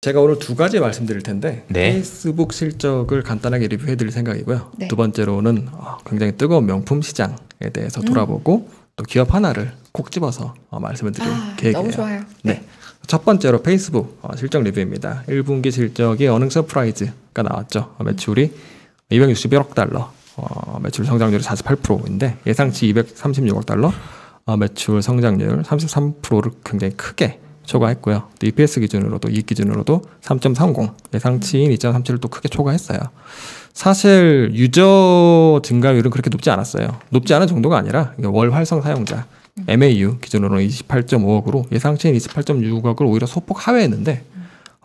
제가 오늘 두 가지 말씀드릴 텐데 네. 페이스북 실적을 간단하게 리뷰해드릴 생각이고요. 네. 두 번째로는 굉장히 뜨거운 명품 시장에 대해서 돌아보고 또 기업 하나를 콕 집어서 말씀을 드릴 계획이에요. 너무 좋아요. 네. 첫 번째로 페이스북 실적 리뷰입니다. 1분기 실적이 어닝 서프라이즈가 나왔죠. 매출이 261억 달러, 매출 성장률이 48%인데 예상치 236억 달러, 매출 성장률 33%를 굉장히 크게 초과했고요. 또 EPS 기준으로도 이익 기준으로도 3.30 예상치인 2.37을 또 크게 초과했어요. 사실 유저 증가율은 그렇게 높지 않았어요. 높지 않은 정도가 아니라 월 활성 사용자 MAU 기준으로는 28.5억으로 예상치인 28.6억을 오히려 소폭 하회했는데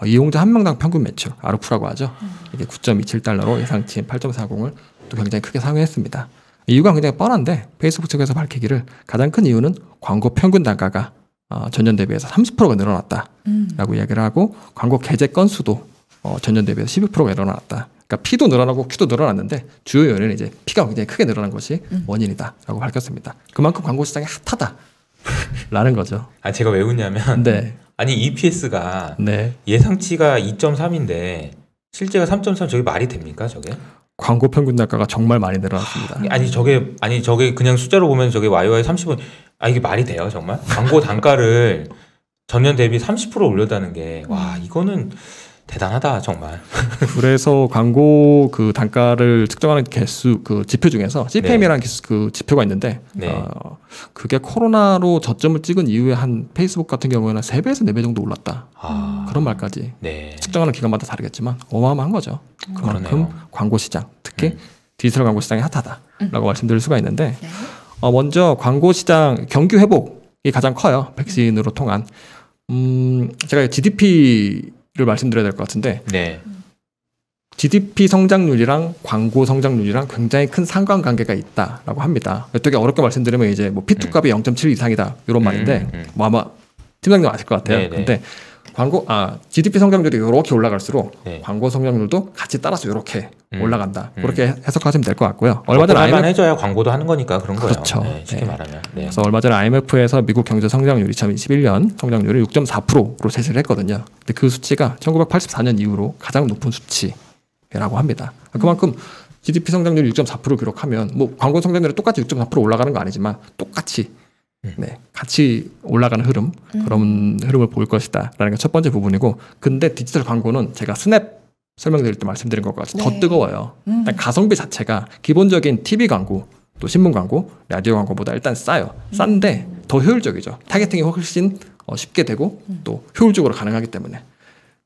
이용자 한 명당 평균 매출 아르푸라고 하죠. 이게 9.27달러로 예상치인 8.40을 또 굉장히 크게 상회했습니다. 이유가 굉장히 뻔한데 페이스북 측에서 밝히기를 가장 큰 이유는 광고 평균 단가가 전년 대비해서 30%가 늘어났다라고 이야기를 하고 광고 게재 건수도 전년 대비해서 12%가 늘어났다. 그러니까 P도 늘어나고 Q도 늘어났는데 주요 요인은 이제 P가 굉장히 크게 늘어난 것이 원인이다라고 밝혔습니다. 그만큼 광고 시장이 핫하다라는 거죠. 제가 왜 웃냐면 네. 아니 EPS가 네. 예상치가 2.3인데 실제가 3.3 저게 말이 됩니까 저게? 광고 평균 단가가 정말 많이 늘어났습니다. 저게 그냥 숫자로 보면 저게 YY 30은 이게 말이 돼요 정말? 광고 단가를 전년 대비 30% 올렸다는 게 와 이거는 대단하다 정말. 그래서 광고 그 단가를 측정하는 개수 그 지표 중에서 CPM이라는 그 지표가 있는데 그게 코로나로 저점을 찍은 이후에 한 페이스북 같은 경우에는 3배에서 4배 정도 올랐다. 그런 말까지 측정하는 기관마다 다르겠지만 어마어마한 거죠. 그만큼 그러네요. 광고 시장 특히 디지털 광고 시장이 핫하다라고 말씀드릴 수가 있는데 먼저 광고 시장 경기 회복이 가장 커요. 백신으로 통한 제가 GDP를 말씀드려야 될 것 같은데 GDP 성장률이랑 광고 성장률이랑 굉장히 큰 상관관계가 있다라고 합니다. 되게 어렵게 말씀드리면 이제 뭐 P2 값이 0.7 이상이다 이런 말인데 뭐 아마 팀장님 아실 것 같아요. 근데 GDP 성장률이 이렇게 올라갈수록 광고 성장률도 같이 따라서 이렇게 올라간다. 그렇게 해석하시면 될 것 같고요. 얼마 전에 IMF 해줘야 광고도 하는 거니까 그런 거예요. 그렇죠. 쉽게 말하면. 그래서 얼마 전에 IMF에서 미국 경제 성장률 2021년 성장률이 6.4%로 제시를 했거든요. 근데 그 수치가 1984년 이후로 가장 높은 수치라고 합니다. 그만큼 GDP 성장률 6.4% 기록하면 뭐 광고 성장률이 똑같이 6.4% 올라가는 거 아니지만 똑같이 같이 올라가는 흐름 그런 흐름을 보일 것이다라는 게 첫 번째 부분이고 근데 디지털 광고는 제가 스냅 설명드릴 때 말씀드린 것과 같이 더 뜨거워요. 일단 가성비 자체가 기본적인 TV 광고 또 신문 광고 라디오 광고보다 일단 싸요. 싼데 더 효율적이죠. 타겟팅이 훨씬 쉽게 되고 또 효율적으로 가능하기 때문에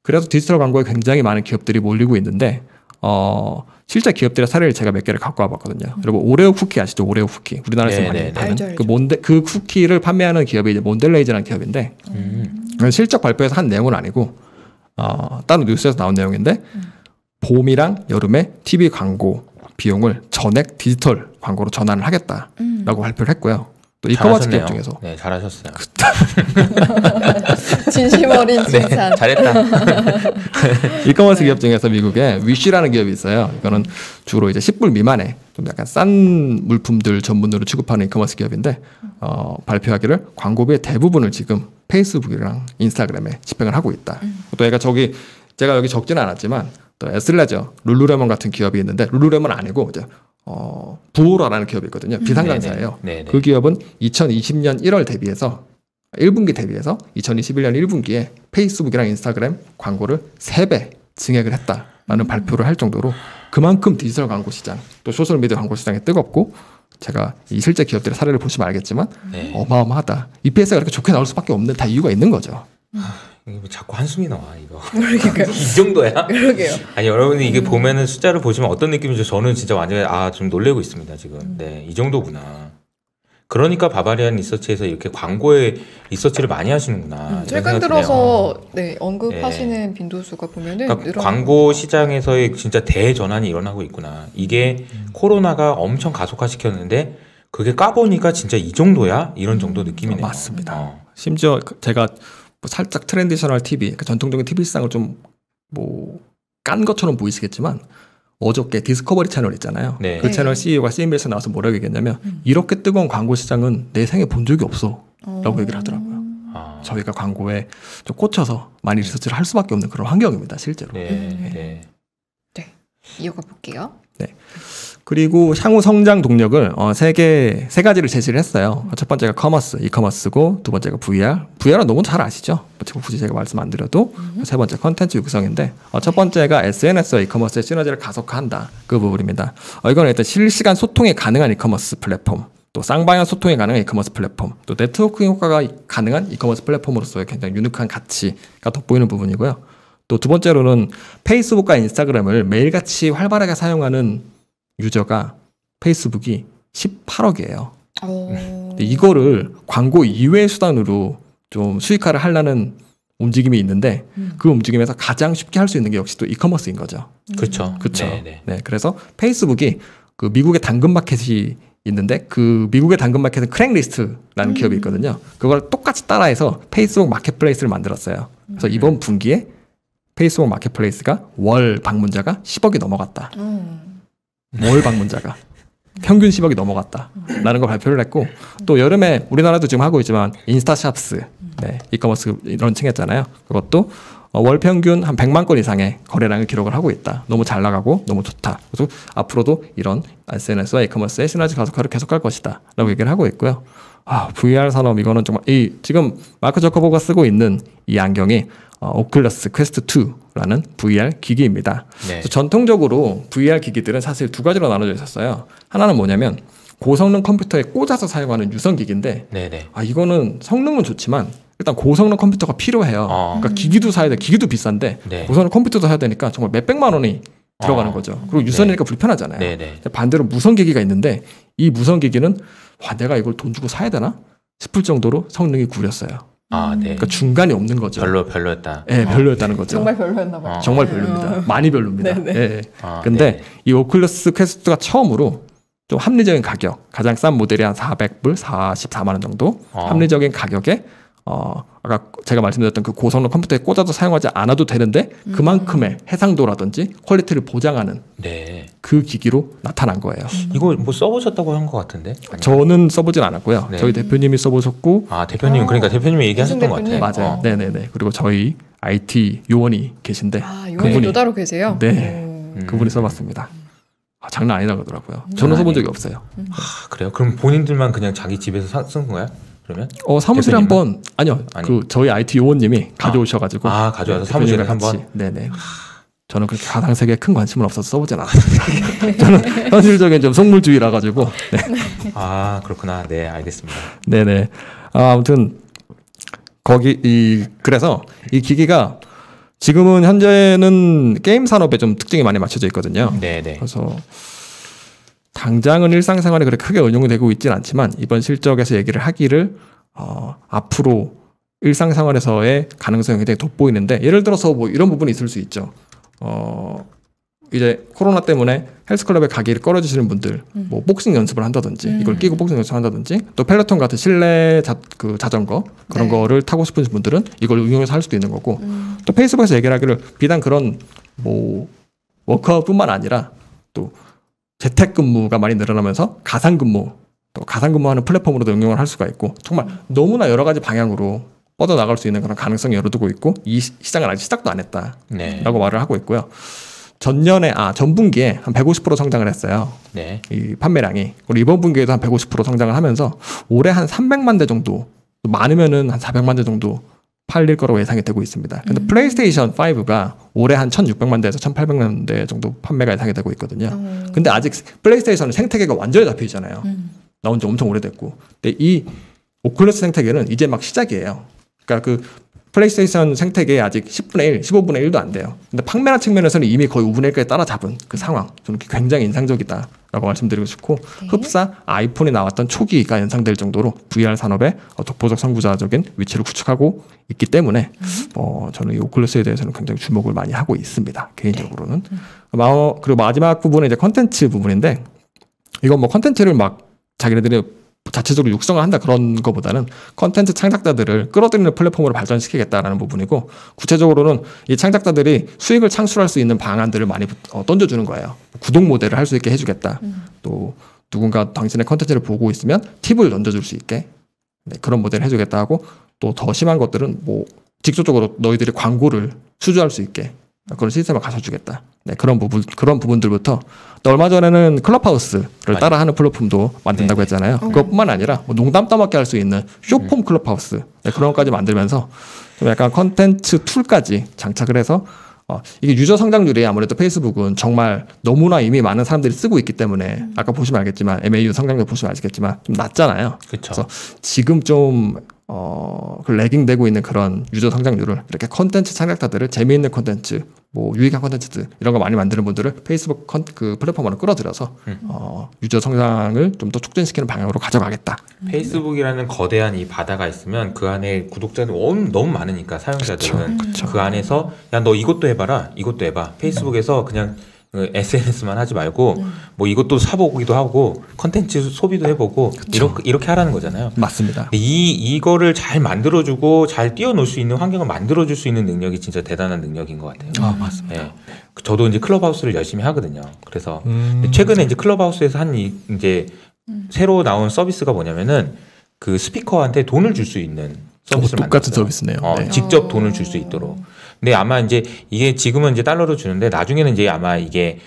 그래서 디지털 광고에 굉장히 많은 기업들이 몰리고 있는데 실제 기업들의 사례를 제가 몇 개를 갖고 와봤거든요. 여러분 오레오 쿠키 아시죠? 오레오 쿠키 우리나라에서 많이 파는 그 쿠키를 판매하는 기업이 이제 몬델레이즈라는 기업인데 실적 발표에서 한 내용은 아니고 다른 뉴스에서 나온 내용인데 봄이랑 여름에 TV 광고 비용을 전액 디지털 광고로 전환을 하겠다라고 발표를 했고요. 또 이커머스 기업 중에서 잘하셨어요. 진심 어린 칭찬. 잘했다. 이커머스 기업 중에서 미국에 위쉬라는 기업이 있어요. 이거는 주로 이제 10불 미만의 좀 약간 싼 물품들 전문으로 취급하는 이커머스 기업인데 발표하기를 광고비의 대부분을 지금 페이스북이랑 인스타그램에 집행을 하고 있다. 또 제가 여기 적지는 않았지만 또 에슬레저, 룰루레몬 같은 기업이 있는데 룰루레몬 아니고 이제 부오라라는 기업이 있거든요. 비상간사예요. 그 기업은 2020년 1월 대비해서 1분기 대비해서 2021년 1분기에 페이스북이랑 인스타그램 광고를 3배 증액을 했다라는 발표를 할 정도로 그만큼 디지털 광고 시장 또 소셜미디어 광고 시장이 뜨겁고 제가 이 실제 기업들의 사례를 보시면 알겠지만 어마어마하다. EPS가 그렇게 좋게 나올 수밖에 없는 다 이유가 있는 거죠. 자꾸 한숨이 나와 이거. 이 정도야? 그러게요. 아니 여러분이 이게 보면은 숫자를 보시면 어떤 느낌인지 저는 진짜 완전히 좀 놀래고 있습니다 지금. 이 정도구나. 그러니까 바바리안 리서치에서 이렇게 광고에 리서치를 많이 하시는구나. 최근 들어서 언급하시는 빈도수가 보면은 그러니까 광고 시장에서의 진짜 대전환이 일어나고 있구나. 이게 코로나가 엄청 가속화시켰는데 그게 까보니까 진짜 이 정도야? 이런 정도 느낌이네요. 맞습니다. 심지어 제가 살짝 트랜디셔널 TV, 그러니까 전통적인 TV 시장을 좀 깐 것처럼 보이시겠지만 어저께 디스커버리 채널 있잖아요. 그 채널 CEO가 CNBC에 나와서 뭐라고 얘기했냐면 이렇게 뜨거운 광고 시장은 내 생에 본 적이 없어 라고 얘기를 하더라고요. 저희가 광고에 좀 꽂혀서 많이 리서치를 할 수밖에 없는 그런 환경입니다, 실제로. 네. 이어가 볼게요. 네. 그리고 향후 성장 동력을 세 가지를 제시를 했어요. 첫 번째가 커머스, 이커머스고 두 번째가 VR. VR은 너무 잘 아시죠? 굳이 제가 말씀 안 드려도. 세 번째 컨텐츠 육성인데 첫 번째가 SNS와 이커머스의 시너지를 가속화한다. 그 부분입니다. 이건 일단 실시간 소통이 가능한 이커머스 플랫폼, 또 쌍방향 소통이 가능한 이커머스 플랫폼, 또 네트워킹 효과가 가능한 이커머스 플랫폼으로서의 굉장히 유니크한 가치가 돋보이는 부분이고요. 또 두 번째로는 페이스북과 인스타그램을 매일같이 활발하게 사용하는 유저가 페이스북이 18억이에요. 이거를 광고 이외의 수단으로 좀 수익화를 하려는 움직임이 있는데 그 움직임에서 가장 쉽게 할 수 있는 게 역시 또 이커머스인 거죠. 그렇죠. 네, 그래서 페이스북이 그 미국의 당근 마켓이 있는데 그 미국의 당근 마켓은 크랙리스트라는 기업이 있거든요. 그걸 똑같이 따라해서 페이스북 마켓플레이스를 만들었어요. 그래서 이번 분기에 페이스북 마켓플레이스가 월 방문자가 10억이 넘어갔다. 월 방문자가 평균 10억이 넘어갔다라는 걸 발표를 했고, 또 여름에 우리나라도 지금 하고 있지만 인스타샵스 이커머스 런칭했잖아요. 그것도 월 평균 한 100만 건 이상의 거래량을 기록을 하고 있다. 너무 잘 나가고 너무 좋다. 그래서 앞으로도 이런 SNS와 이커머스의 시너지 가속화를 계속할 것이다 라고 얘기를 하고 있고요. VR 산업, 이거는 정말 지금 마크 저커버가 쓰고 있는 이 안경이 오클러스 퀘스트 2라는 VR 기기입니다. 그래서 전통적으로 VR 기기들은 사실 두 가지로 나눠져 있었어요. 하나는 뭐냐면 고성능 컴퓨터에 꽂아서 사용하는 유선 기기인데, 이거는 성능은 좋지만 일단 고성능 컴퓨터가 필요해요. 그러니까 기기도 사야 돼. 기기도 비싼데 고성능 컴퓨터도 사야 되니까 정말 몇백만 원이 들어가는 거죠. 그리고 유선이니까 불편하잖아요. 반대로 무선 기기가 있는데 이 무선 기기는 내가 이걸 돈 주고 사야 되나 싶을 정도로 성능이 구렸어요. 그러니까 중간이 없는 거죠. 별로였다. 네, 별로였다는 거죠. 정말 별로였나 봐요. 정말 별로입니다. 많이 별로입니다. 근데 이 오클러스 퀘스트가 처음으로 좀 합리적인 가격, 가장 싼 모델이 한 400불, 44만 원 정도 합리적인 가격에 아까 제가 말씀드렸던 그 고성능 컴퓨터에 꽂아서 사용하지 않아도 되는데 그만큼의 해상도라든지 퀄리티를 보장하는 그 기기로 나타난 거예요. 이거 뭐 써보셨다고 한 것 같은데? 저는 써보진 않았고요. 저희 대표님이 써보셨고. 대표님, 그러니까 대표님이 얘기하셨던 것 같아요. 맞아요. 네네네. 그리고 저희 IT 요원이 계신데 요원이 또 따로 계세요? 네, 그분이 써봤습니다. 장난 아니다 그러더라고요. 저는 써본 적이 없어요. 그래요? 그럼 본인들만 그냥 자기 집에서 쓴 거야? 그러면? 사무실에 한번 아니요. 그 저희 IT 요원님이 가져오셔가지고 가져와서 사무실에 한번. 네네. 저는 그렇게 가상세계에 큰 관심은 없어서 써보진 않았습니다. 저는 현실적인 좀 속물주의라 가지고. 그렇구나. 네, 알겠습니다. 네네. 아무튼 그래서 이 기기가 지금은 현재는 게임 산업에 좀 특징이 많이 맞춰져 있거든요. 그래서 당장은 일상생활에 그렇게 크게 응용이 되고 있지는 않지만 이번 실적에서 얘기를 하기를 앞으로 일상생활에서의 가능성이 굉장히 돋보이는데, 예를 들어서 뭐 이런 부분이 있을 수 있죠. 이제 코로나 때문에 헬스클럽에 가기를 꺼려주시는 분들, 뭐 복싱 연습을 한다든지 이걸 끼고 복싱 연습을 한다든지, 또 펠로톤 같은 실내 자전거 그런 거를 타고 싶은 분들은 이걸 응용해서 할 수도 있는 거고, 또 페이스북에서 얘기를 하기를 비단 그런 뭐 워크아웃뿐만 아니라 또 재택근무가 많이 늘어나면서 가상근무하는 플랫폼으로도 응용을 할 수가 있고, 정말 너무나 여러 가지 방향으로 뻗어나갈 수 있는 그런 가능성이 열어두고 있고, 이 시장은 아직 시작도 안 했다라고 말을 하고 있고요. 전분기에 한 150% 성장을 했어요. 이 판매량이. 그리고 이번 분기에도 한 150% 성장을 하면서 올해 한 300만 대 정도, 많으면은 한 400만 대 정도 팔릴 거라고 예상이 되고 있습니다. 근데 플레이스테이션 5가 올해 한 1600만 대에서 1800만 대 정도 판매가 예상이 되고 있거든요. 근데 아직 플레이스테이션 생태계가 완전히 잡혀 있잖아요. 나온 지 엄청 오래됐고. 근데 이 오클러스 생태계는 이제 막 시작이에요. 그러니까 그 플레이스테이션 생태계에 아직 10분의 1, 15분의 1도 안 돼요. 근데 판매량 측면에서는 이미 거의 5분의 1까지 따라잡은 그 상황. 저는 굉장히 인상적이다라고 말씀드리고 싶고, 흡사 아이폰이 나왔던 초기가 연상될 정도로 VR 산업의 독보적 선구자적인 위치를 구축하고 있기 때문에 저는 이 오클러스에 대해서는 굉장히 주목을 많이 하고 있습니다. 개인적으로는. 그리고 마지막 부분은 이제 컨텐츠 부분인데, 이건 뭐 컨텐츠를 막 자기네들이 자체적으로 육성을 한다 그런 거보다는 컨텐츠 창작자들을 끌어들이는 플랫폼으로 발전시키겠다라는 부분이고, 구체적으로는 이 창작자들이 수익을 창출할 수 있는 방안들을 많이 던져주는 거예요. 구독 모델을 할 수 있게 해주겠다. 또 누군가 당신의 컨텐츠를 보고 있으면 팁을 던져줄 수 있게 네, 그런 모델을 해주겠다 하고 또 더 심한 것들은 뭐 직접적으로 너희들이 광고를 수주할 수 있게 그런 시스템을 갖춰주겠다. 네, 그런 부분들부터 또 얼마 전에는 클럽하우스를 따라하는 플랫폼도 만든다고 했잖아요. 그것뿐만 아니라 뭐 농담 따먹게 할 수 있는 쇼폼 클럽하우스 네, 그런 것까지 만들면서 좀 약간 컨텐츠 툴까지 장착을 해서 이게 유저 성장률이 아무래도 페이스북은 정말 너무나 이미 많은 사람들이 쓰고 있기 때문에 아까 보시면 알겠지만 MAU 성장률 보시면 알겠지만 좀 낮잖아요. 그쵸. 그래서 지금 좀 그 레깅되고 있는 그런 유저 성장률을 이렇게 컨텐츠 창작자들을 재미있는 컨텐츠, 뭐 유익한 컨텐츠들 이런 거 많이 만드는 분들을 페이스북 그 플랫폼으로 끌어들여서 유저 성장을 좀 더 촉진시키는 방향으로 가져가겠다. 페이스북이라는 거대한 이 바다가 있으면 그 안에 구독자들 너무 많으니까 사용자들은 그쵸. 그 안에서 야 너 이것도 해봐라, 이것도 해봐. 페이스북에서 그냥 SNS만 하지 말고 뭐 이것도 사보기도 하고 컨텐츠 소비도 해보고 이렇게 하라는 거잖아요. 맞습니다. 이거를 잘 만들어주고 잘 뛰어놀 수 있는 환경을 만들어줄 수 있는 능력이 진짜 대단한 능력인 것 같아요. 맞습니다. 예. 저도 이제 클럽하우스를 열심히 하거든요. 그래서 최근에 이제 클럽하우스에서 이제 새로 나온 서비스가 뭐냐면은 그 스피커한테 돈을 줄 수 있는 서비스를 똑같은 만들었어요. 서비스네요. 네. 직접 돈을 줄 수 있도록. 근데 아마 이제 이게 지금은 이제 달러로 주는데 나중에는 이제 아마 이게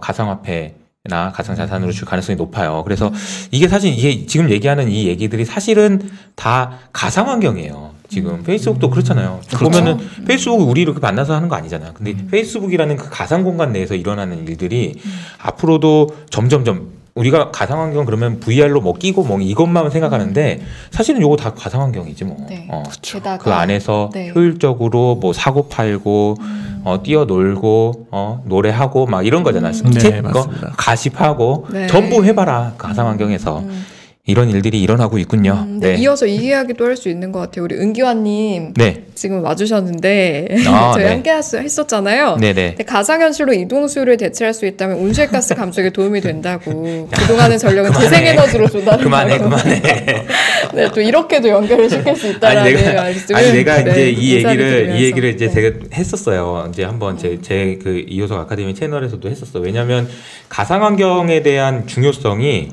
가상화폐나 가상자산으로 줄 가능성이 높아요. 그래서 이게 사실 이게 지금 얘기하는 이 얘기들이 사실은 다 가상환경이에요. 지금 페이스북도 그렇잖아요. 보면은 페이스북이 우리 이렇게 만나서 하는 거 아니잖아요. 근데 페이스북이라는 그 가상 공간 내에서 일어나는 일들이 앞으로도 점점점 우리가 가상환경 그러면 VR로 뭐 끼고 뭐 이것만 생각하는데 사실은 요거 다 가상환경이지 뭐. 네. 게다가 그 안에서 네. 효율적으로 뭐 사고 팔고 뛰어놀고 노래하고 막 이런 거잖아. 네, 거 맞습니다. 가십하고 네. 전부 해봐라 가상환경에서. 이런 일들이 일어나고 있군요. 네. 이어서 이 이야기도 할 수 있는 것 같아요. 우리 은기환님 네. 지금 와주셨는데 저희 네. 함께 했었잖아요. 네네. 근데 가상현실로 이동수요를 대체할 수 있다면 온실가스 감축에 도움이 된다고. 그동안의 전력은 재생에너지로 준다는 그만해. 네, 또 이렇게도 연결을 시킬 수 있다라는 말씀을. 내가 네, 이제 이 인사를 얘기를 이제 네. 제가 했었어요. 이제 한번 제 그 이호석 아카데미 채널에서도 했었어. 왜냐하면 가상환경에 대한 중요성이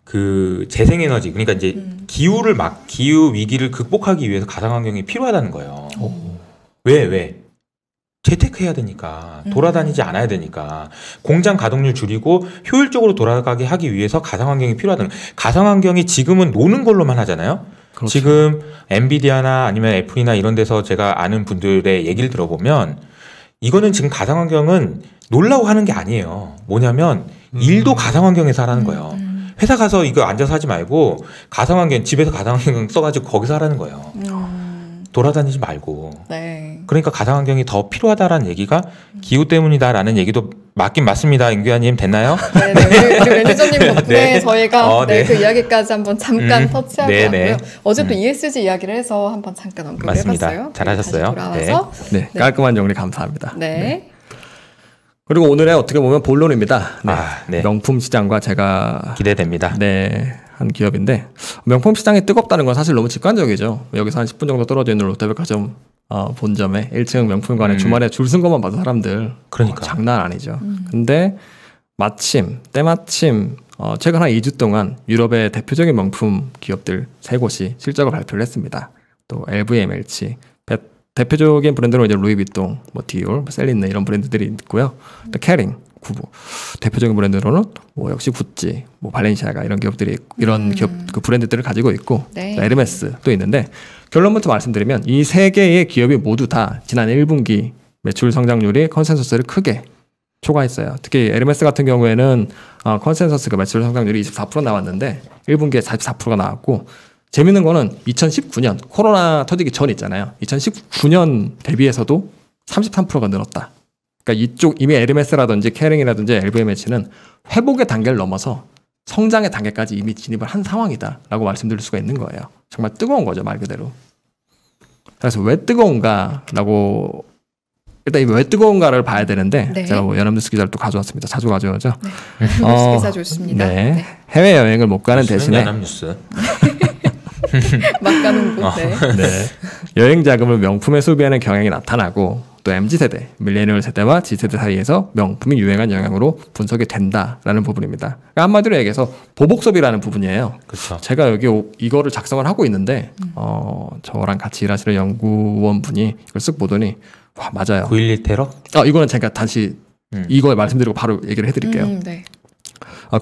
그 재생에너지 그러니까 이제 기후 위기를 극복하기 위해서 가상환경이 필요하다는 거예요. 왜? 재테크해야 되니까 돌아다니지 않아야 되니까 공장 가동률 줄이고 효율적으로 돌아가게 하기 위해서 가상환경이 필요하다는 거예요. 가상환경이 지금은 노는 걸로만 하잖아요. 그렇죠. 지금 엔비디아나 아니면 애플이나 이런 데서 제가 아는 분들의 얘기를 들어보면 이거는 지금 가상환경은 놀라고 하는 게 아니에요. 뭐냐면 일도 가상환경에서 하라는 거예요. 회사 가서 이거 앉아서 하지 말고 가상환경 집에서 가상환경 써가지고 거기서 하라는 거예요. 돌아다니지 말고. 네. 그러니까 가상환경이 더 필요하다라는 얘기가 기후 때문이다라는 얘기도 맞긴 맞습니다. 임규환님 됐나요? 네. 우리 매니저님 덕분에 네. 저희가 그 이야기까지 한번 잠깐 터치하고 왔고요. 어제 또 ESG 이야기를 해서 한번 잠깐 언급을 맞습니다. 해봤어요. 잘하셨어요. 돌아와서 네. 깔끔한 정리 감사합니다. 네. 그리고 오늘의 어떻게 보면 본론입니다. 네. 네. 명품 시장과 제가 기대됩니다. 네, 한 기업인데 명품 시장이 뜨겁다는 건 사실 너무 직관적이죠. 여기서 한 10분 정도 떨어져 있는 롯데백화점 본점에 1층 명품관에 주말에 줄 쓴 것만 봐도 사람들 그러니까 장난 아니죠. 근데 때마침 최근 한 2주 동안 유럽의 대표적인 명품 기업들 3곳이 실적을 발표를 했습니다. 또 LVMH 대표적인 브랜드로 이제 루이비통, 뭐 디올, 셀린느 이런 브랜드들이 있고요. 또 캐링, 구보. 대표적인 브랜드로는 뭐 역시 구찌, 뭐 발렌시아가 이런 기업들이 이런 기업 그 브랜드들을 가지고 있고 네. 또 에르메스도 있는데 결론부터 말씀드리면 이 3개의 기업이 모두 다 지난 1분기 매출 성장률이 컨센서스를 크게 초과했어요. 특히 에르메스 같은 경우에는 컨센서스 그 매출 성장률이 24% 나왔는데 1분기에 44%가 나왔고 재밌는 거는 2019년 코로나 터지기 전 있잖아요. 2019년 대비해서도 33%가 늘었다. 그러니까 이쪽 이미 에르메스라든지 캐링이라든지 LVMH는 회복의 단계를 넘어서 성장의 단계까지 이미 진입을 한 상황이다라고 말씀드릴 수가 있는 거예요. 정말 뜨거운 거죠, 말 그대로. 그래서 왜 뜨거운가라고 일단 왜 뜨거운가를 봐야 되는데 네. 제가 뭐 연합뉴스 기사를 또 가져왔습니다. 자주 가져오죠. 네. 뉴스 기사 좋습니다. 네. 해외 여행을 못 가는 대신에 연합뉴스. 막 가는 곳. 네. 여행 자금을 명품에 소비하는 경향이 나타나고 또 MZ세대, 밀레니얼 세대와 G세대 사이에서 명품이 유행한 영향으로 분석이 된다라는 부분입니다. 그러니까 한마디로 얘기해서 보복 소비라는 부분이에요. 그렇죠. 제가 여기 이거를 작성을 하고 있는데 저랑 같이 일하시는 연구원 분이 이걸 쓱 보더니 와 맞아요. 9.11 테러? 이거는 제가 다시 이걸 말씀드리고 바로 얘기를 해드릴게요. 네.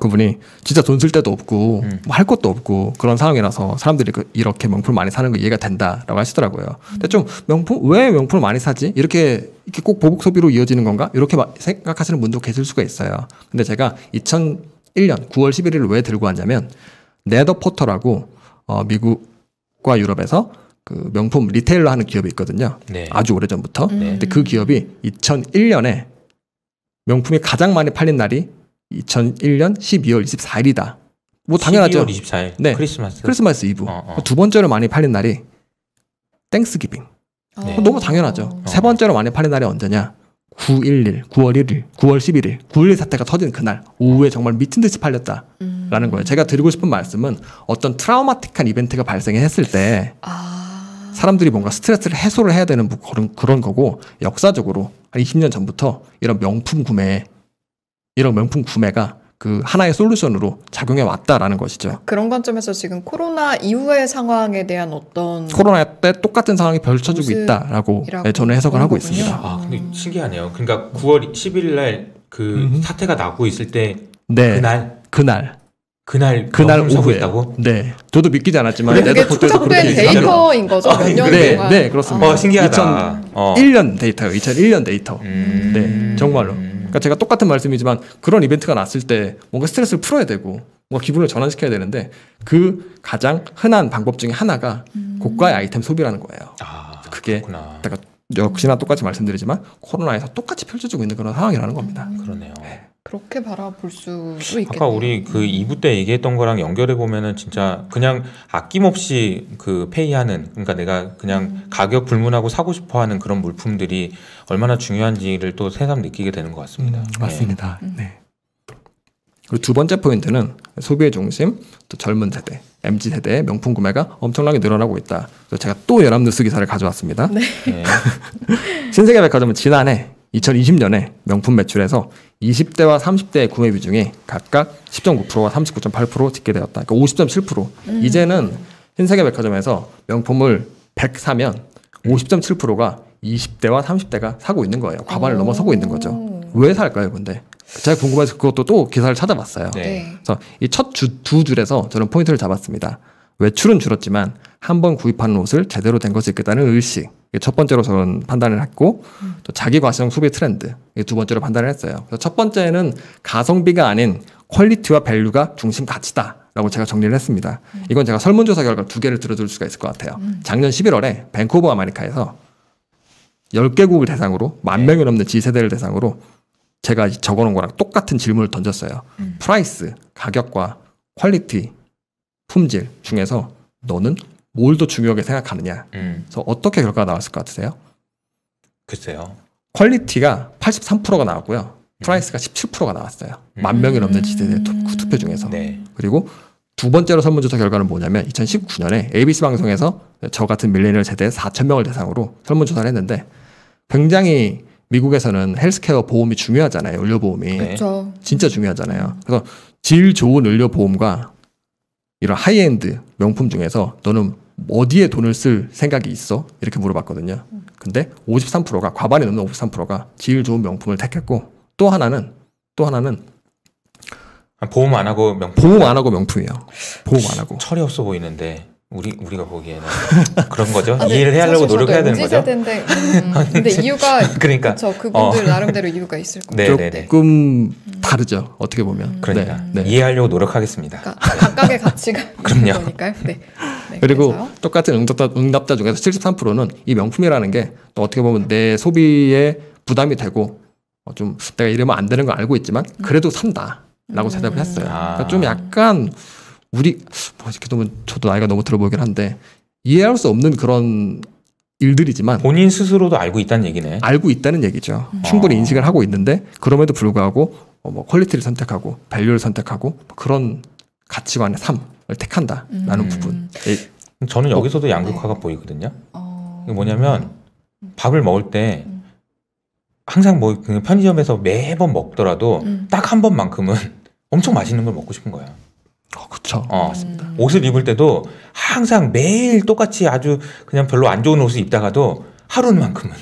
그분이 진짜 돈 쓸 데도 없고 뭐 할 것도 없고 그런 상황이라서 사람들이 이렇게 명품을 많이 사는 거 이해가 된다라고 하시더라고요. 근데 좀 왜 명품을 많이 사지? 이렇게 꼭 보복 소비로 이어지는 건가? 이렇게 생각하시는 분도 계실 수가 있어요. 근데 제가 2001년 9월 11일을 왜 들고 왔냐면 네더포터라고 미국과 유럽에서 그 명품 리테일러 하는 기업이 있거든요. 네. 아주 오래전부터. 근데 그 기업이 2001년에 명품이 가장 많이 팔린 날이 2001년 12월 24일이다. 뭐 당연하죠. 12월 24일. 네. 크리스마스 이브. 두 번째로 많이 팔린 날이 땡스기빙. 네. 너무 당연하죠. 세 번째로 많이 팔린 날이 언제냐? 9.11, 9월 1일, 9월 11일, 9.11 사태가 터진 그날 오후에 정말 미친 듯이 팔렸다라는 거예요. 제가 드리고 싶은 말씀은 어떤 트라우마틱한 이벤트가 발생했을 때 사람들이 뭔가 스트레스를 해소를 해야 되는 그런 거고 역사적으로 한 20년 전부터 이런 명품 구매가 그 하나의 솔루션으로 작용해 왔다라는 것이죠. 그런 관점에서 지금 코로나 이후의 상황에 대한 어떤 코로나 때 똑같은 상황이 펼쳐지고 있다라고 저는 해석을 하고 거군요. 있습니다. 근데 신기하네요. 그러니까 9월 10일 날 그 사태가 나고 있을 때 네. 그날 오후에 있다고? 네. 저도 믿기지 않았지만 그게 축적된 데이터인 거죠. 몇 년 동안. 네, 그렇습니다. 신기하다. 2001년 데이터요. 2001년 데이터. 네, 정말로. 그러니까 제가 똑같은 말씀이지만 그런 이벤트가 났을 때 뭔가 스트레스를 풀어야 되고 뭔가 기분을 전환시켜야 되는데 그 가장 흔한 방법 중에 하나가 고가의 아이템 소비라는 거예요. 그게 그렇구나. 내가 역시나 똑같이 말씀드리지만 코로나에서 똑같이 펼쳐지고 있는 그런 상황이라는 겁니다. 그러네요. 그렇게 바라볼 수도 있겠네요. 아까 우리 그 2부 때 얘기했던 거랑 연결해 보면은 진짜 그냥 아낌없이 그 페이하는, 그러니까 내가 그냥 가격 불문하고 사고 싶어하는 그런 물품들이 얼마나 중요한지를 또 새삼 느끼게 되는 것 같습니다. 맞습니다. 네. 그리고 두 번째 포인트는 소비의 중심, 또 젊은 세대, MZ 세대의 명품 구매가 엄청나게 늘어나고 있다. 그래서 제가 또 연합뉴스 기사를 가져왔습니다. 네. 신세계백화점은 지난해 2020년에 명품 매출에서 20대와 30대의 구매 비중이 각각 10.9%와 39.8% 집계되었다. 그러니까 50.7%. 이제는 신세계백화점에서 명품을 100 사면 50.7%가 20대와 30대가 사고 있는 거예요. 과반을 넘어서고 있는 거죠. 왜 살까요, 근데? 제가 궁금해서 그것도 또 기사를 찾아봤어요. 네. 그래서 이 첫 두 줄에서 저는 포인트를 잡았습니다. 외출은 줄었지만 한 번 구입하는 옷을 제대로 된 것이 있겠다는 의식. 이게 첫 번째로 저는 판단을 했고, 또 자기 과시형 소비 트렌드. 이게 두 번째로 판단을 했어요. 그래서 첫 번째는 가성비가 아닌 퀄리티와 밸류가 중심 가치다라고 제가 정리를 했습니다. 이건 제가 설문조사 결과 두 개를 들어줄 수가 있을 것 같아요. 작년 11월에 뱅크 오브 아메리카에서 10개국을 대상으로 10,000명이 넘는 G세대를 대상으로 제가 적어놓은 거랑 똑같은 질문을 던졌어요. 프라이스, 가격과 퀄리티, 품질 중에서 너는 뭘 더 중요하게 생각하느냐. 그래서 어떻게 결과가 나왔을 것 같으세요? 글쎄요. 퀄리티가 83%가 나왔고요. 프라이스가 17%가 나왔어요. 10,000명이 넘는 G세대 투표 중에서. 네. 그리고 두 번째로 설문조사 결과는 뭐냐면 2019년에 ABC 방송에서 저 같은 밀레니얼 세대 4,000명을 대상으로 설문조사를 했는데 굉장히 미국에서는 헬스케어 보험이 중요하잖아요. 의료보험이. 그렇죠. 진짜 중요하잖아요. 그래서 질 좋은 의료보험과 이런 하이엔드 명품 중에서 너는 어디에 돈을 쓸 생각이 있어? 이렇게 물어봤거든요. 근데 53%가, 과반이 넘는 53%가 질 좋은 명품을 택했고, 또 하나는 보험 안 하고 명품. 보험 안 하고 명품이에요. 보험 안 하고. 철이 없어 보이는데 우리가 보기에는 그런 거죠. 이해를 하려고 노력해야 되는 거죠. 세대인데, 근데 이유가 그러니까 그쵸, 그분들 나름대로 이유가 있을 거예요. 조금 다르죠. 어떻게 보면. 그러니까 네. 이해하려고 노력하겠습니다. 그러니까 각각의 가치가 그럼요. 있는 거니까요. 네. 그리고 그래서요? 똑같은 응답자 중에서 73%는 이 명품이라는 게 또 어떻게 보면 내 소비에 부담이 되고 좀 내가 이러면 안 되는 걸 알고 있지만 그래도 산다라고 대답을 했어요. 그러니까 좀 약간 우리 이렇게 보면 저도 나이가 너무 들어 보이긴 한데 이해할 수 없는 그런 일들이지만 본인 스스로도 알고 있다는 얘기네. 알고 있다는 얘기죠. 충분히 인식을 하고 있는데 그럼에도 불구하고 뭐 퀄리티를 선택하고 밸류를 선택하고 그런 가치관의 삶을 택한다라는 부분. 저는 여기서도 양극화가 보이거든요. 이게 뭐냐면 밥을 먹을 때 항상 뭐 그냥 편의점에서 매번 먹더라도 딱 한 번만큼은 엄청 맛있는 걸 먹고 싶은 거야. 그렇죠. 옷을 입을 때도 항상 매일 똑같이 아주 그냥 별로 안 좋은 옷을 입다가도 하루만큼은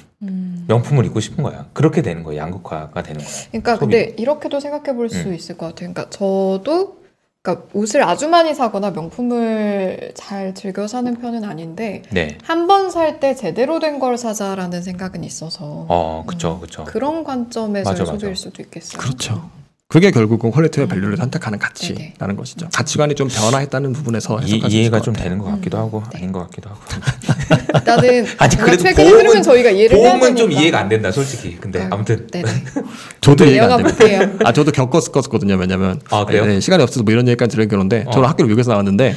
명품을 입고 싶은 거야. 그렇게 되는 거야. 양극화가 되는 거야. 그러니까 소비. 근데 이렇게도 생각해 볼 수 있을 것 같아요. 그러니까 저도 그러니까 옷을 아주 많이 사거나 명품을 잘 즐겨 사는 편은 아닌데 네. 한 번 살 때 제대로 된 걸 사자라는 생각은 있어서 그쵸. 그런 관점에서의 맞아. 소비일 수도 있겠어요. 그렇죠. 그게 결국은 퀄리티와 밸류를 선택하는 네네. 가치라는 것이죠. 가치관이 좀 변화했다는 부분에서 해석할 수 있을 이해가 것 좀 같아요. 되는 것 같기도 하고 네. 아닌 것 같기도 하고. 나는 아니, 정말 그래도 최근에 보험은- 흐르면 저희가 이해를 해야 보험은 좀 되니까. 이해가 안 된다, 솔직히. 근데 아무튼 네네. 저도 이해가 이해가 안 됩니다. 못해요. 저도 겪었거든요. 왜냐면 그래요? 네, 시간이 없어서 뭐 이런 얘기까지 들었는데 저는 학교를 미국에서 나왔는데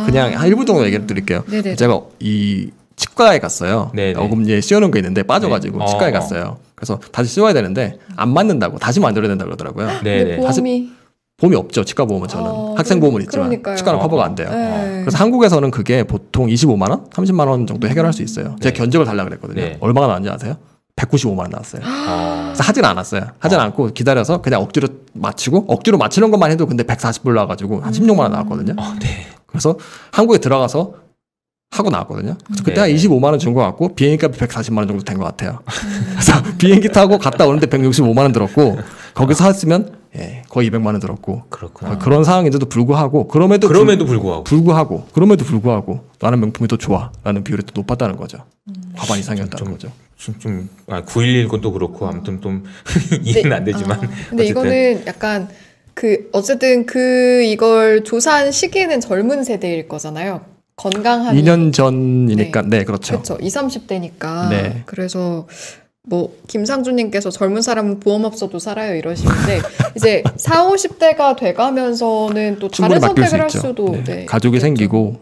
그냥 한 1분 정도 얘기를 드릴게요. 네네네. 제가 이 치과에 갔어요. 네네. 어금니에 씌워놓은 게 있는데 빠져가지고 네. 치과에 갔어요. 그래서 다시 씌워야 되는데 안 맞는다고 다시 만들어야 된다고 그러더라고요. 근데 네네. 보험이 보험이 없죠. 치과 보험은 저는 학생 보험은 있지만 그러니까요. 치과는 커버가 안 돼요. 네. 그래서 한국에서는 그게 보통 25만 원, 30만 원 정도 해결할 수 있어요. 제가 네. 견적을 달라 그랬거든요. 네. 얼마가 나왔는지 아세요? 195만 원 나왔어요. 그래서 하진 않았어요. 하진 않고 기다려서 그냥 억지로 맞추고 억지로 맞추는 것만 해도 근데 140불 나와가지고 한 16만 원 나왔거든요. 네. 그래서 한국에 들어가서 하고 나왔거든요. 그래서 그때 한 네. 25만 원 준 것 같고 비행기값이 140만 원 정도 된 것 같아요. 그래서 비행기 타고 갔다 오는데 165만 원 들었고 거기서 했으면 거의 200만 원 들었고 그렇구나. 그런 상황인데도 불구하고 그럼에도 불구하고 나는 명품이 더 좋아라는 비율이 더 높았다는 거죠. 과반 이상이었다는 거죠. 좀 9119도 그렇고 아무튼 좀 이해는 안 되지만 근데 어쨌든. 이거는 약간 어쨌든 이걸 조사한 시기는 젊은 세대일 거잖아요. 건강한 2년 전이니까 네, 그렇죠. 그렇죠. 20, 30대니까. 네. 그래서 뭐 김상준님께서 젊은 사람은 보험 없어도 살아요 이러시는데 이제 40, 50대가 돼가면서는 또 다른 충분히 바뀔 수 선택을 할 있죠. 수도 네. 가족이 있겠죠. 생기고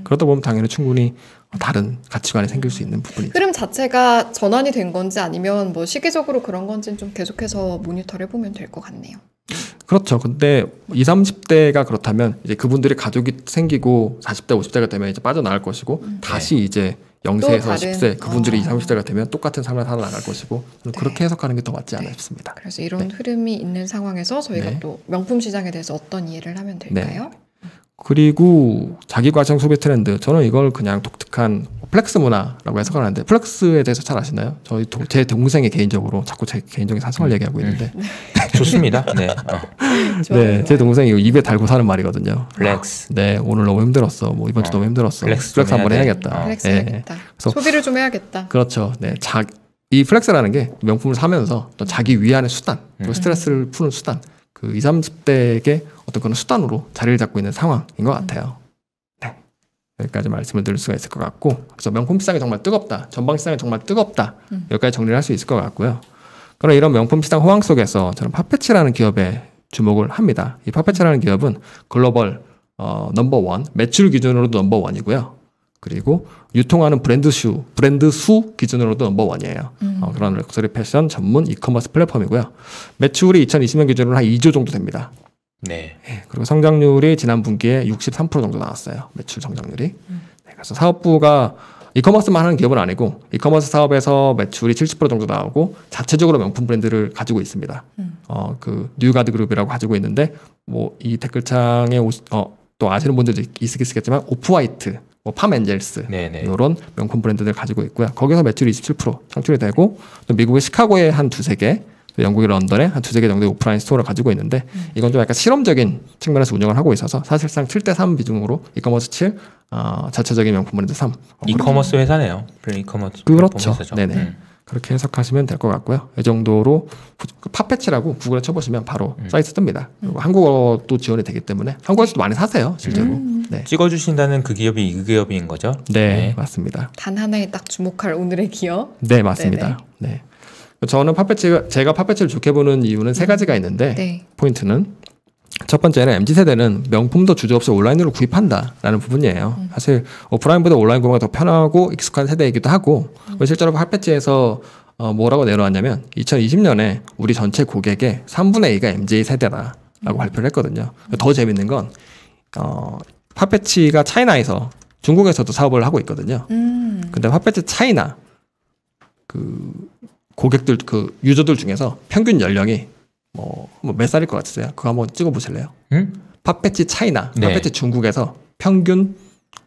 그러다 보면 당연히 충분히 다른 가치관이 생길 수 있는 부분이죠. 흐름 자체가 전환이 된 건지 아니면 뭐 시기적으로 그런 건지는 좀 계속해서 모니터를 해보면 될 것 같네요. 그렇죠. 근데 20, 30대가 그렇다면 이제 그분들이 가족이 생기고 40대, 50대가 되면 이제 빠져나갈 것이고 다시 이제 0세에서 다른, 10세 그분들이 20, 30대가 되면 똑같은 삶을 살아나갈 것이고 저는 네. 그렇게 해석하는 게 더 맞지 않나 싶습니다. 그래서 이런 흐름이 있는 상황에서 저희가 네. 또 명품 시장에 대해서 어떤 이해를 하면 될까요? 그리고 자기과정 소비 트렌드 저는 이걸 그냥 독특한 플렉스 문화라고 해석하는데 플렉스에 대해서 잘 아시나요? 제 동생이 개인적으로 자꾸 제 개인적인 사생활 얘기하고 있는데 좋습니다. 네. 네, 제 동생이 입에 달고 사는 말이거든요. 플렉스. 네, 오늘 너무 힘들었어. 뭐 이번 주 너무 힘들었어. 플렉스 플렉스 좀 한번 해야 돼. 해야겠다. 플렉스 네. 해야겠다. 그래서- 소비를 좀 해야겠다. 그렇죠. 네, 이 플렉스라는 게 명품을 사면서 또 자기 위안의 수단, 그리고 스트레스를 푸는 수단, 그 20, 30대에게 어떤 그런 수단으로 자리를 잡고 있는 상황인 것 같아요. 네, 여기까지 말씀을 드릴 수가 있을 것 같고, 그래서 명품 시장이 정말 뜨겁다, 전방 시장이 정말 뜨겁다, 여기까지 정리를 할 수 있을 것 같고요. 그럼 이런 명품 시장 호황 속에서 저는 파페치라는 기업에 주목을 합니다. 이 파페치라는 기업은 글로벌 넘버원, 매출 기준으로도 넘버원이고요. 그리고 유통하는 브랜드 수 기준으로도 넘버원이에요. 그런 럭셔리 패션 전문 이커머스 플랫폼이고요. 매출이 2020년 기준으로 한 2조 정도 됩니다. 네. 그리고 성장률이 지난 분기에 63% 정도 나왔어요. 매출 성장률이. 네, 그래서 사업부가 이커머스만 하는 기업은 아니고 이커머스 사업에서 매출이 70% 정도 나오고 자체적으로 명품 브랜드를 가지고 있습니다. 그 뉴가드 그룹이라고 가지고 있는데 뭐 이 댓글창에 또 아시는 분들도 있으시겠지만 오프화이트, 뭐 팜엔젤스 네네. 이런 명품 브랜드들 가지고 있고요. 거기서 매출이 27% 창출이 되고 또 미국의 시카고에 한 두세 개, 또 영국의 런던에 한 두세 개 정도의 오프라인 스토어를 가지고 있는데 이건 좀 약간 실험적인 측면에서 운영을 하고 있어서 사실상 7대3 비중으로 이커머스 7, 자체적인 명품 브랜드 3. 이커머스 회사네요. 이커머스 그렇죠. 회사죠. 네네. 그렇게 해석하시면 될 것 같고요. 이 정도로 파페치라고 구글에 쳐보시면 바로 사이트 뜹니다. 그리고 한국어도 지원이 되기 때문에 한국에서도 많이 사세요, 실제로. 네. 찍어주신다는 그 기업이 이 기업인 거죠? 네, 맞습니다. 단 하나에 딱 주목할 오늘의 기업. 네, 맞습니다. 네. 저는 제가 파페치를 좋게 보는 이유는 세 가지가 있는데 네. 포인트는 첫 번째는 MZ세대는 명품도 주저없이 온라인으로 구입한다라는 부분이에요. 사실 오프라인보다 온라인 구매가 더 편하고 익숙한 세대이기도 하고 실제로 핫패치에서 뭐라고 내놓았냐면 2020년에 우리 전체 고객의 3분의 2가 MZ세대라고 발표를 했거든요. 더 재밌는 건 핫패치가 차이나에서 중국에서도 사업을 하고 있거든요. 근데 핫패치 차이나 고객들 그 유저들 중에서 평균 연령이 몇 살일 것 같으세요? 그거 한번 찍어보실래요? 응? 팟패치 차이나 네. 팟패치 중국에서 평균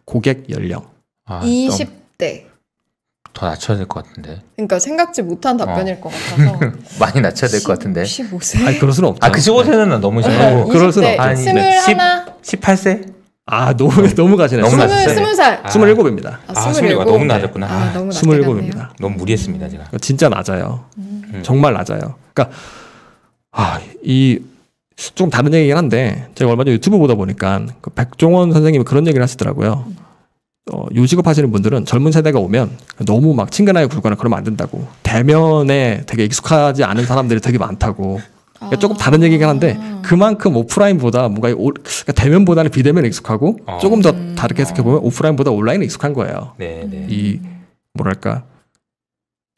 고객 연령. 20대. 더 낮춰야 될 것 같은데. 그러니까 생각지 못한 답변일 것 같아서. 많이 낮춰야 될 것 같은데. 15세. 아니 그럴 수는 없죠. 15세는 너무 심하고. 그럴 수는 없죠. 아니, 21. 18세? 너무 가시네요. 너무 낮았어요. 20살. 27입니다. 27. 너무 낮았구나. 너무 27입니다. 너무 무리했습니다, 제가. 진짜 낮아요. 정말 낮아요. 그러니까 이 좀 다른 얘기긴 한데 제가 얼마 전에 유튜브 보다 보니까 그 백종원 선생님이 그런 얘기를 하시더라고요. 요식업 하시는 분들은 젊은 세대가 오면 너무 막 친근하게 굴거나 그러면 안 된다고. 대면에 되게 익숙하지 않은 사람들이 되게 많다고. 그러니까 조금 다른 얘기긴 한데 그만큼 오프라인보다 뭔가 그러니까 대면보다는 비대면에 익숙하고 조금 더 다르게 해석해 보면 오프라인보다 온라인에 익숙한 거예요. 네, 네. 이 뭐랄까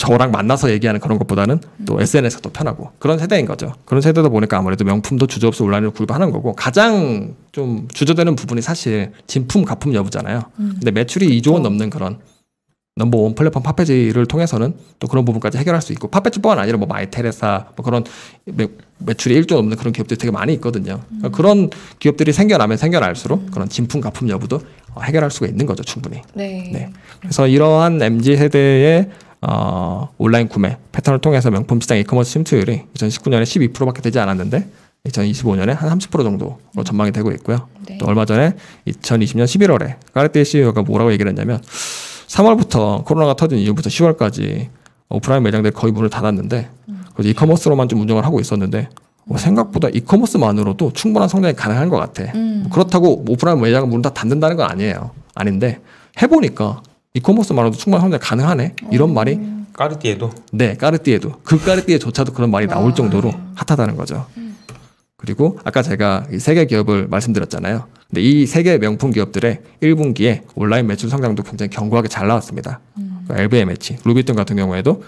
저랑 만나서 얘기하는 그런 것보다는 또 SNS가 더 편하고 그런 세대인 거죠. 그런 세대다 보니까 아무래도 명품도 주저없이 온라인으로 구입하는 거고 가장 좀 주저되는 부분이 사실 진품 가품 여부잖아요. 근데 매출이 2조 원 넘는 그런 넘버원 플랫폼 팟패치를 통해서는 또 그런 부분까지 해결할 수 있고 팟패치뿐만 아니라 뭐 마이테레사 뭐 그런 매출이 1조 넘는 그런 기업들이 되게 많이 있거든요. 그러니까 그런 기업들이 생겨나면 생겨날수록 그런 진품 가품 여부도 해결할 수가 있는 거죠, 충분히. 네. 그래서 이러한 MZ 세대의 온라인 구매 패턴을 통해서 명품 시장 이커머스 침투율이 2019년에 12%밖에 되지 않았는데 2025년에 한 30% 정도로 전망이 되고 있고요. 네. 또 얼마 전에 2020년 11월에 까르띠에 CEO가 뭐라고 얘기를 했냐면 3월부터 코로나가 터진 이후부터 10월까지 오프라인 매장들이 거의 문을 닫았는데 그래서 이커머스로만 좀 운영을 하고 있었는데 생각보다 이커머스만으로도 충분한 성장이 가능한 것 같아. 그렇다고 오프라인 매장은 문을 다 닫는다는 건 아니에요. 아닌데 해보니까 이커머스만으로도 충분한 성장이 가능하네. 이런 말이 까르띠에도? 네, 까르띠에도 그 까르띠에조차도 그런 말이 나올 정도로 핫하다는 거죠. 그리고 아까 제가 이 세 개 기업을 말씀드렸잖아요. 근데 이 세 개 명품 기업들의 1분기에 온라인 매출 성장도 굉장히 견고하게 잘 나왔습니다. LVMH, 루비통 같은 경우에도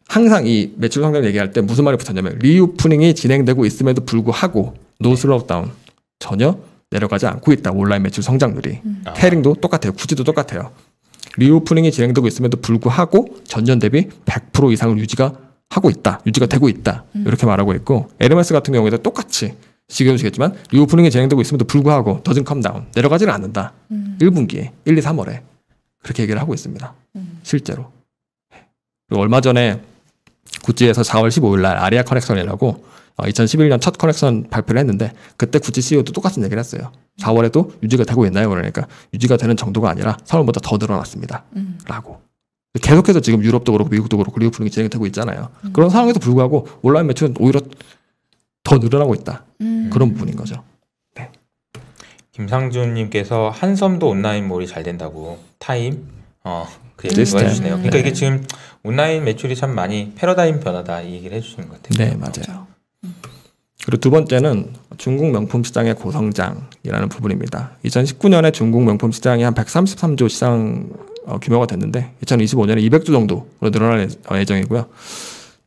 항상 이 매출 성장 얘기할 때 무슨 말이 붙었냐면 리오프닝이 진행되고 있음에도 불구하고 노 슬로우다운 전혀 내려가지 않고 있다. 온라인 매출 성장률이. 캐링도 똑같아요. 구지도 똑같아요. 리오프닝이 진행되고 있음에도 불구하고 전년 대비 100% 이상을 유지가 되고 있다. 이렇게 말하고 있고 에르메스 같은 경우에도 똑같이 지금 보시겠지만 리오프닝이 진행되고 있음에도 불구하고 doesn't come down 내려가지는 않는다. 1분기에 1, 2, 3월에 그렇게 얘기를 하고 있습니다. 실제로. 그리고 얼마 전에 구찌에서 4월 15일 날 아리아 커넥션이라고 2011년 첫 커넥션 발표를 했는데 그때 구찌 CEO도 똑같은 얘기를 했어요. 4월에도 유지가 되고 있나요? 그러니까 유지가 되는 정도가 아니라 3월보다 더 늘어났습니다. 라고. 계속해서 지금 유럽도 그렇고 미국도 그렇고 리오프닝이 진행되고 있잖아요. 그런 상황에도 불구하고 온라인 매출은 오히려 더 늘어나고 있다. 그런 부분인 거죠. 네. 김상준님께서 한섬도 온라인몰이 잘 된다고 타임 그 얘기 시스템. 해주시네요. 그러니까 이게 지금 온라인 매출이 참 많이 패러다임 변화다 이 얘기를 해주시는 것 같아요. 네, 맞아요. 그리고 두 번째는 중국 명품 시장의 고성장이라는 부분입니다. 2019년에 중국 명품 시장이 한 133조 시장 규모가 됐는데 2025년에 200조 정도로 늘어날 예정이고요.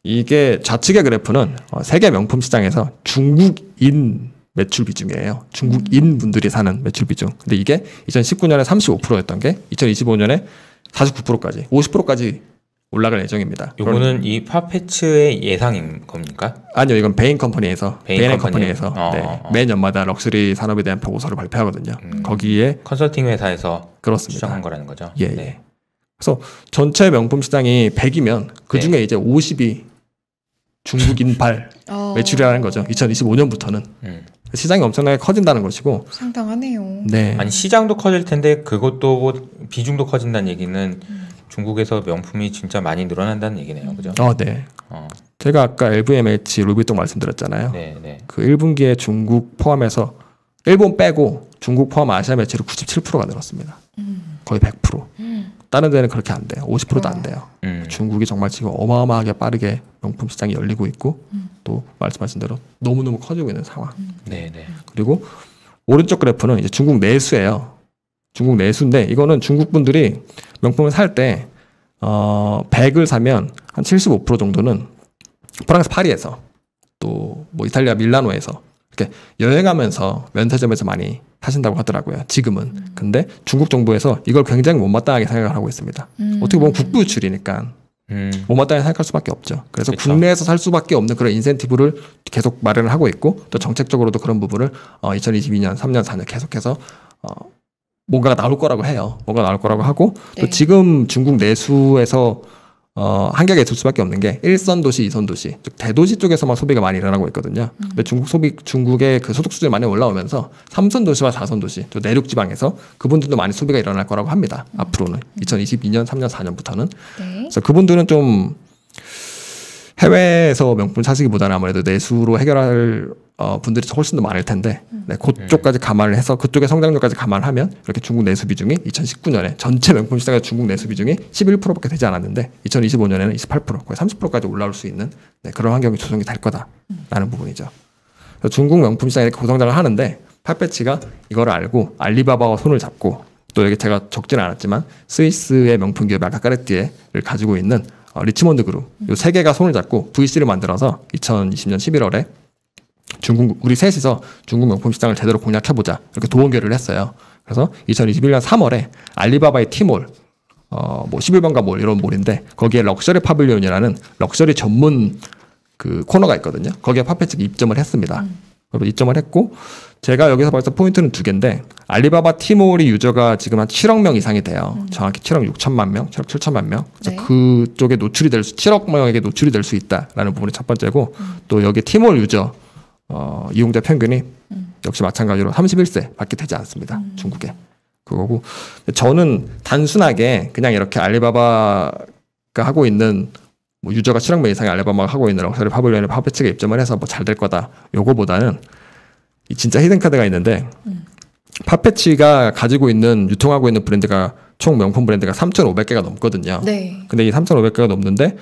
이게 좌측의 그래프는 세계 명품 시장에서 중국인 매출 비중이에요. 중국인 분들이 사는 매출 비중. 근데 이게 2019년에 35%였던 게 2025년에 49%까지 50%까지 올라갈 예정입니다. 요거는 이 팟패치의 예상인 겁니까? 아니요, 이건 베인 컴퍼니에서 베인 컴퍼니에서 매 년마다 럭셔리 산업에 대한 보고서를 발표하거든요. 거기에 컨설팅 회사에서 그렇습니다. 추정한 거라는 거죠. 예. 네. 그래서 전체 명품 시장이 100이면 그 중에 이제 50이 중국인발 매출이라는 거죠. 2025년부터는 시장이 엄청나게 커진다는 것이고 상당하네요. 네. 아니 시장도 커질 텐데 그것도 뭐 비중도 커진다는 얘기는 중국에서 명품이 진짜 많이 늘어난다는 얘기네요. 그죠? 네. 제가 아까 LVMH 루비통 말씀드렸잖아요. 네, 네. 그 1분기에 중국 포함해서 일본 빼고 중국 포함 아시아 매출이 97%가 늘었습니다. 거의 100%. 다른 데는 그렇게 안 돼요. 50%도 안 돼요. 중국이 정말 지금 어마어마하게 빠르게 명품 시장이 열리고 있고 또 말씀하신 대로 너무너무 커지고 있는 상황. 네, 네. 그리고 오른쪽 그래프는 이제 중국 내수예요. 중국 내수인데 이거는 중국 분들이 명품을 살 때 100을 사면 한 75% 정도는 프랑스 파리에서 또 뭐 이탈리아 밀라노에서 이렇게 여행하면서 면세점에서 많이 사신다고 하더라고요. 지금은. 근데 중국 정부에서 이걸 굉장히 못마땅하게 생각을 하고 있습니다. 어떻게 보면 국부 유출이니까 못마땅히 생각할 수밖에 없죠. 그래서 그쵸. 국내에서 살 수밖에 없는 그런 인센티브를 계속 마련을 하고 있고 또 정책적으로도 그런 부분을 2022년, 3년, 4년 계속해서 뭔가가 나올 거라고 해요. 뭔가 나올 거라고 하고 또 네. 지금 중국 내수에서 한계가 있을 수밖에 없는 게 1선 도시, 2선 도시, 즉 대도시 쪽에서만 소비가 많이 일어나고 있거든요. 근데 중국의 그 소득 수준이 많이 올라오면서 3선 도시와 4선 도시, 또 내륙 지방에서 그분들도 많이 소비가 일어날 거라고 합니다. 앞으로는 2022년, 3년, 4년부터는. 네. 그래서 그분들은 좀 해외에서 명품 사시기보다는 아무래도 내수로 해결할 분들이 훨씬 더 많을 텐데 네, 그쪽까지 감안을 해서 그쪽의 성장률까지 감안하면 이렇게 중국 내수 비중이 2019년에 전체 명품 시장의 중국 내수 비중이 11%밖에 되지 않았는데 2025년에는 28%, 거의 30%까지 올라올 수 있는 네, 그런 환경이 조성이 될 거다라는 부분이죠. 그래서 중국 명품 시장이 이렇게 고성장을 하는데 팔페치가 이걸 알고 알리바바와 손을 잡고 또 여기 제가 적지는 않았지만 스위스의 명품 기업 아카카레띠에를 가지고 있는 리치몬드 그룹 이 세 개가 손을 잡고 VC를 만들어서 2020년 11월에 우리 셋이서 중국 명품 시장을 제대로 공략해보자 이렇게 도원결의를 했어요. 그래서 2021년 3월에 알리바바의 T몰, 뭐 11번가 몰 이런 몰인데 거기에 럭셔리 파빌리온이라는 럭셔리 전문 그 코너가 있거든요. 거기에 파페치가 입점을 했습니다. 그래서 입점을 했고 제가 여기서 봤을 때 포인트는 두 개인데 알리바바 T몰이 유저가 지금 한 7억 명 이상이 돼요. 정확히 7억 6천만 명, 7억 7천만 명. 그래서 네. 그쪽에 노출이 7억 명에게 노출이 될 수 있다라는 부분이 첫 번째고 또 여기 T몰 유저 이용자 평균이 역시 마찬가지로 31세 밖에 되지 않습니다. 중국에. 그거고 저는 단순하게 그냥 이렇게 알리바바가 하고 있는 뭐 유저가 7억 명 이상의 알리바바가 하고 있는 럭셔리 파빌리온에 파페치가 입점을 해서 뭐 잘 될 거다. 요거보다는 진짜 히든카드가 있는데 파페치가 가지고 있는 유통하고 있는 브랜드가 총 명품 브랜드가 3,500개가 넘거든요. 네. 근데 이 3,500개가 넘는데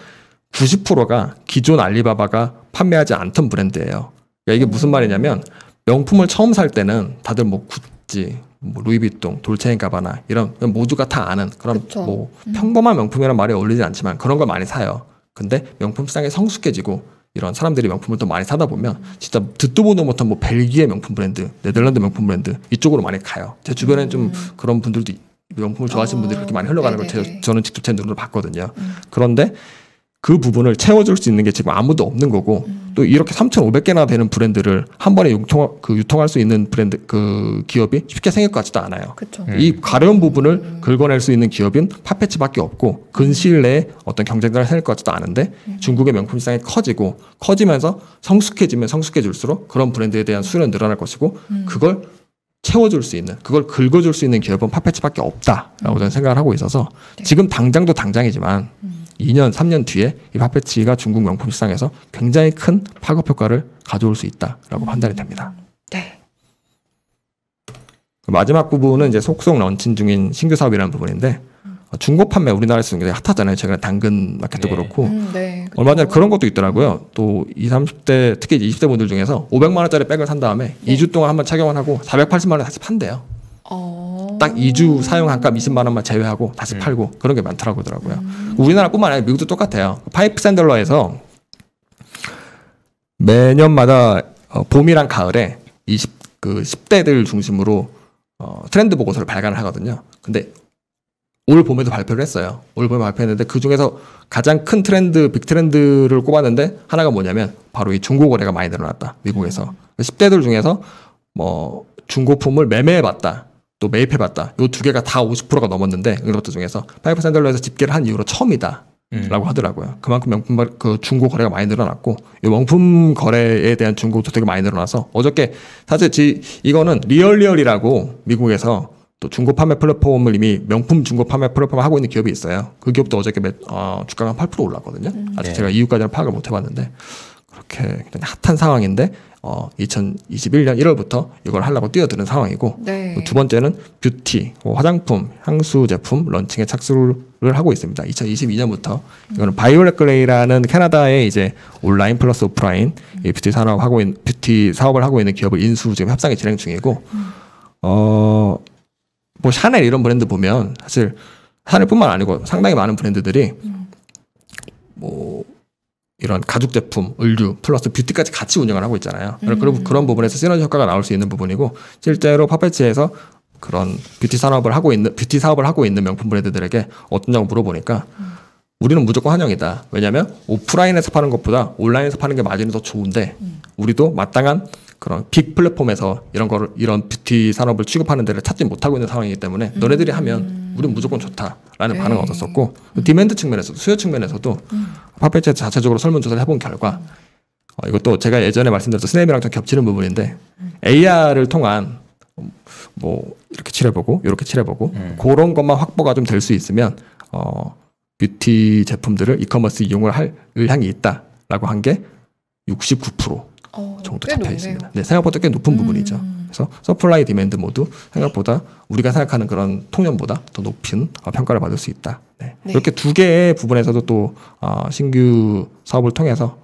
90%가 기존 알리바바가 판매하지 않던 브랜드예요. 그러니까 이게 무슨 말이냐면 명품을 처음 살 때는 다들 뭐 구찌, 뭐 루이비통, 돌체앤가바나 이런 모두가 다 아는 그런 그쵸. 뭐 평범한 명품이라는 말이 어울리지 않지만 그런 걸 많이 사요. 근데 명품 시장에 성숙해지고 이런 사람들이 명품을 더 많이 사다 보면 진짜 듣도 보도 못한 뭐 벨기에 명품 브랜드, 네덜란드 명품 브랜드 이쪽으로 많이 가요. 제 주변에는 좀 그런 분들도 명품을 좋아하시는 분들이 그렇게 많이 흘러가는 걸 저는 직접 제 눈으로 봤거든요. 그런데 그 부분을 채워줄 수 있는 게 지금 아무도 없는 거고 또 이렇게 3,500개나 되는 브랜드를 한 번에 유통할 수 있는 브랜드 그 기업이 쉽게 생길 것 같지도 않아요. 그쵸. 이 가려운 부분을 긁어낼 수 있는 기업인 파페치밖에 없고 근시일 내에 어떤 경쟁자를 생길 것 같지도 않은데 중국의 명품 시장이 커지면서 성숙해지면 성숙해질수록 그런 브랜드에 대한 수요는 늘어날 것이고 그걸 채워줄 수 있는 그걸 긁어줄 수 있는 기업은 파페치밖에 없다라고 저는 생각을 하고 있어서 지금 당장도 당장이지만 2년, 3년 뒤에 이 파페치가 중국 명품 시장에서 굉장히 큰 파급 효과를 가져올 수 있다라고 판단이 됩니다. 네. 마지막 부분은 이제 속속 런칭 중인 신규 사업이라는 부분인데 중고 판매 우리나라에서 굉장히 핫하잖아요. 최근에 당근 마켓도 네. 그렇고 네. 그쵸. 얼마 전에 그런 것도 있더라고요. 또 20, 30대 특히 20대 분들 중에서 500만 원짜리 백을 산 다음에 네. 2주 동안 한번 착용을 하고 480만 원에 다시 판대요. 딱 2주 사용한 값 20만 원만 제외하고 다시 팔고 그런 게 많더라고요. 우리나라뿐만 아니라 미국도 똑같아요. 파이프 샌들러에서 매년마다 봄이랑 가을에 10대들 중심으로 트렌드 보고서를 발간을 하거든요. 근데 올 봄에도 발표를 했어요. 올 봄에 발표했는데 그 중에서 가장 큰 트렌드, 빅 트렌드를 꼽았는데 하나가 뭐냐면 바로 이 중고 거래가 많이 늘어났다. 미국에서. 10대들 중에서 뭐 중고품을 매매해봤다. 또 매입해봤다. 요 두 개가 다 50%가 넘었는데 이것들 중에서 파이프 샌들러에서 집계를 한 이후로 처음이다. 라고 하더라고요. 그만큼 명품 그 중고 거래가 많이 늘어났고 이 명품 거래에 대한 중고도 되게 많이 늘어나서 어저께 사실 이거는 리얼리얼이라고 미국에서 또 중고 판매 플랫폼을 이미 명품 중고 판매 플랫폼을 하고 있는 기업이 있어요. 그 기업도 어저께 주가가 8% 올랐거든요. 아직 네. 제가 이유까지는 파악을 못 해봤는데 그렇게 굉장히 핫한 상황인데 2021년 1월부터 이걸 하려고 뛰어드는 상황이고 네. 두 번째는 뷰티, 화장품, 향수 제품 런칭에 착수를 하고 있습니다. 2022년부터 이거는 바이올렛 그레이라는 캐나다의 이제 온라인 플러스 오프라인 뷰티 사업을 하고 있는 기업을 인수 지금 협상이 진행 중이고 뭐 샤넬 이런 브랜드 보면 사실 샤넬뿐만 아니고 상당히 많은 브랜드들이 뭐 이런 가죽 제품, 의류, 플러스 뷰티까지 같이 운영을 하고 있잖아요. 그런 부분에서 시너지 효과가 나올 수 있는 부분이고 실제로 파페치에서 그런 뷰티 사업을 하고 있는 명품 브랜드들에게 어떠냐고 물어보니까 우리는 무조건 환영이다. 왜냐하면 오프라인에서 파는 것보다 온라인에서 파는 게 마진이 더 좋은데 우리도 마땅한 그런 빅 플랫폼에서 이런 뷰티 산업을 취급하는 데를 찾지 못하고 있는 상황이기 때문에 너네들이 하면 우리는 무조건 좋다라는 반응을 얻었었고 디맨드 측면에서도 수요 측면에서도 팟패치 자체적으로 설문조사를 해본 결과 이것도 제가 예전에 말씀드렸던 스냅이랑 좀 겹치는 부분인데 AR을 통한 뭐 이렇게 칠해보고 이렇게 칠해보고 그런 것만 확보가 좀 될 수 있으면 뷰티 제품들을 이커머스 이용을 할 의향이 있다라고 한 게 69% 정도 꽤 잡혀 높네요. 있습니다. 네, 생각보다 꽤 높은 부분이죠. 그래서 서플라이 디맨드 모두 생각보다 우리가 생각하는 그런 통념보다 더 높은 평가를 받을 수 있다. 네. 네. 이렇게 두 개의 부분에서도 또 신규 사업을 통해서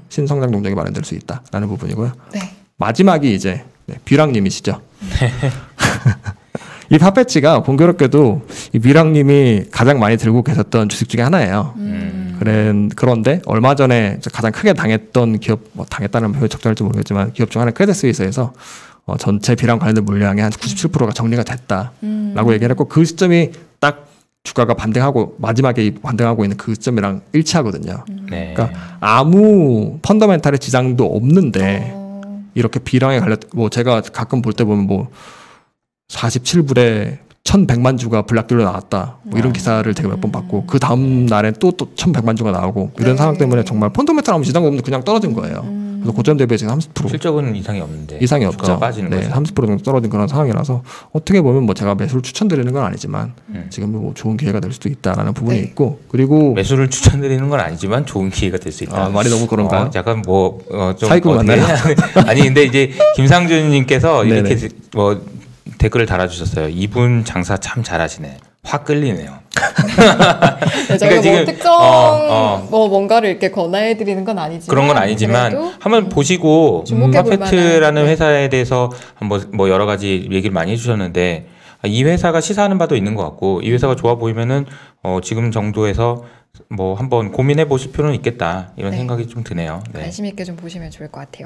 신성장 동력이 마련될 수 있다라는 부분이고요. 네. 마지막이 이제 뷰랑님이시죠. 이 팟패치가 공교롭게도 이 뷰랑님이 가장 많이 들고 계셨던 주식 중에 하나예요. 그런데 얼마 전에 가장 크게 당했던 기업, 뭐 당했다는 표현이 적절할지 모르겠지만 기업 중 하나 크레딧 스위스에서 전체 뷰랑 관련된 물량의 한 97%가 정리가 됐다라고 얘기를 했고 그 시점이 딱 주가가 반등하고 마지막에 반등하고 있는 그 시점이랑 일치하거든요. 네. 그러니까 아무 펀더멘탈의 지장도 없는데 이렇게 비랑에 뭐 제가 가끔 볼 때 보면 뭐 47불에 1100만 주가 블락딜로 나왔다. 뭐 이런 기사를 제가 몇 번 봤고 그 다음 날엔 또 1100만 주가 나오고 이런 네. 상황 때문에 정말 펀더멘탈 아무 지장 없는데 그냥 떨어진 거예요. 그래서 고점 대비해 지금 30% 실적은 이상이 없는데 이상이 주가가 없죠. 빠지는 네, 거죠. 30% 정도 떨어진 그런 상황이라서 어떻게 보면 뭐 제가 매수를 추천드리는 건 아니지만 지금 뭐 좋은 기회가 될 수도 있다라는 부분이 네. 있고 그리고 매수를 추천드리는 건 아니지만 좋은 기회가 될 수 있다. 말이 너무 그런가요? 약간 좀 사기꾼 어떻게 맞나요? 아니 근데 이제 김상준님께서 이렇게 네네. 뭐 댓글을 달아주셨어요. 이분 장사 참 잘하시네. 확 끌리네요. 네, 저희가 지금, 뭐 특정 뭐 뭔가를 이렇게 권해드리는 건 아니지만 그런 건 아니지만 그래도 한번 보시고 주목해볼 파페트라는 만한, 네. 회사에 대해서 한번 뭐 여러 가지 얘기를 많이 해주셨는데 이 회사가 시사하는 바도 있는 것 같고 이 회사가 좋아 보이면은 지금 정도에서 뭐 한번 고민해 보실 필요는 있겠다 이런 네. 생각이 좀 드네요. 네. 관심 있게 좀 보시면 좋을 것 같아요.